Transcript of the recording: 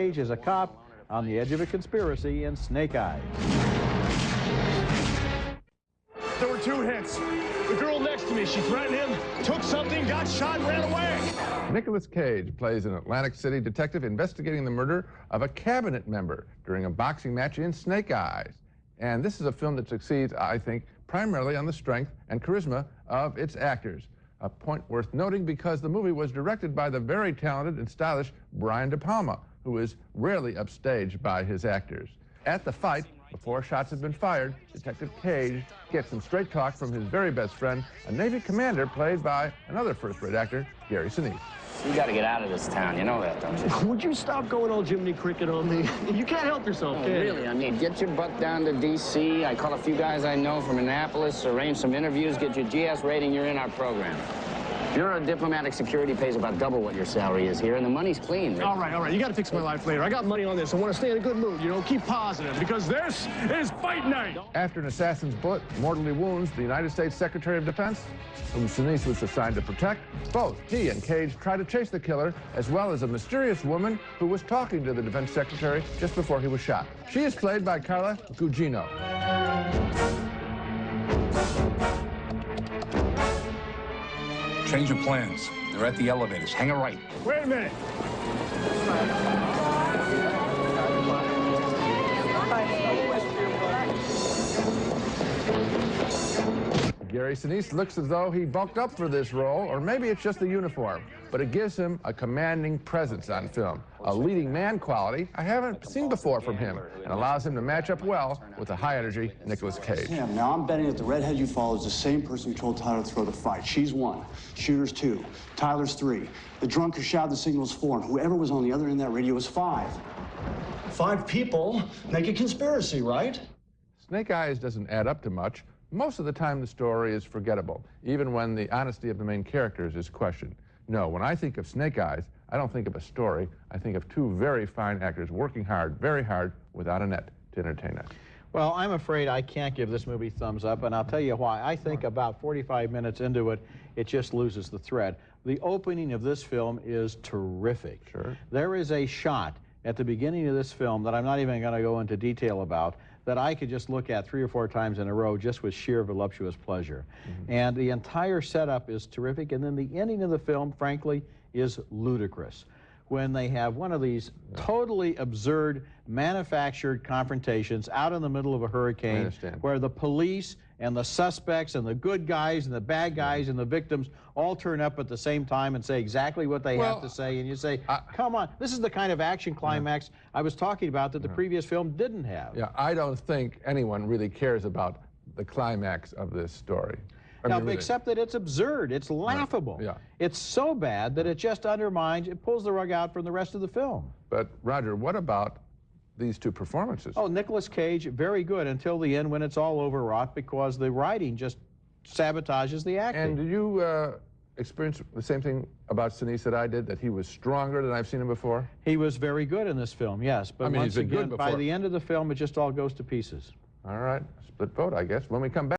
Cage is a cop on the edge of a conspiracy in Snake Eyes. There were 2 hits. The girl next to me, she threatened him, took something, got shot, and ran away. Nicolas Cage plays an Atlantic City detective investigating the murder of a cabinet member during a boxing match in Snake Eyes. And this is a film that succeeds, I think, primarily on the strength and charisma of its actors. A point worth noting because the movie was directed by the very talented and stylish Brian De Palma, who is rarely upstaged by his actors. At the fight, before shots have been fired, Detective Cage gets some straight talk from his very best friend, a Navy commander played by another first-rate actor, Gary Sinise. You got to get out of this town. You know that, don't you? Would you stop going all Jiminy Cricket on me? You can't help yourself, can you? Really, I mean, get your butt down to D.C. I call a few guys I know from Annapolis, arrange some interviews, get your GS rating, you're in our program. You're a diplomatic security, pays about double what your salary is here, and the money's clean. Right? All right. You got to fix my life later. I got money on this. I want to stay in a good mood, you know, keep positive, because this is fight night. After an assassin's bullet mortally wounds the United States Secretary of Defense, whom Sinise was assigned to protect, both he and Cage try to chase the killer, as well as a mysterious woman who was talking to the Defense Secretary just before he was shot. She is played by Carla Gugino. Change of plans. They're at the elevators. Hang a right. Wait a minute. Gary Sinise looks as though he bulked up for this role, or maybe it's just the uniform, but it gives him a commanding presence on film, a leading man quality I haven't seen before from him, and allows him to match up well with the high-energy Nicolas Cage. Sam, now I'm betting that the redhead you follow is the same person who told Tyler to throw the fight. She's 1, Shooter's 2, Tyler's 3. The drunk who shouted the signal's 4, and whoever was on the other end of that radio was 5. 5 people make a conspiracy, right? Snake Eyes doesn't add up to much. Most of the time the story is forgettable, even when the honesty of the main characters is questioned. No, when I think of Snake Eyes, I don't think of a story. I think of 2 very fine actors working hard, very hard, without a net to entertain us. Well, I'm afraid I can't give this movie thumbs up, and I'll tell you why. I think about 45 minutes into it, it just loses the thread. The opening of this film is terrific. Sure. There is a shot at the beginning of this film that I'm not even going to go into detail about, that I could just look at 3 or 4 times in a row just with sheer voluptuous pleasure. And the entire setup is terrific, and then the ending of the film, frankly, is ludicrous. When they have one of these totally absurd manufactured confrontations out in the middle of a hurricane where the police and the suspects and the good guys and the bad guys and the victims all turn up at the same time and say exactly what they have to say, and you say, come on, this is the kind of action climax I was talking about that the previous film didn't have. Yeah, I don't think anyone really cares about the climax of this story. Except that it's absurd, it's laughable. Yeah. It's so bad that it just undermines, it pulls the rug out from the rest of the film. But, Roger, what about these 2 performances? Oh, Nicolas Cage, very good until the end when it's all overwrought because the writing just sabotages the acting. And did you experience the same thing about Sinise that I did, that he was stronger than I've seen him before? He was very good in this film, yes. But I mean, once he's been again, good before. by the end of the film, it just all goes to pieces. All right, split vote, I guess. When we come back.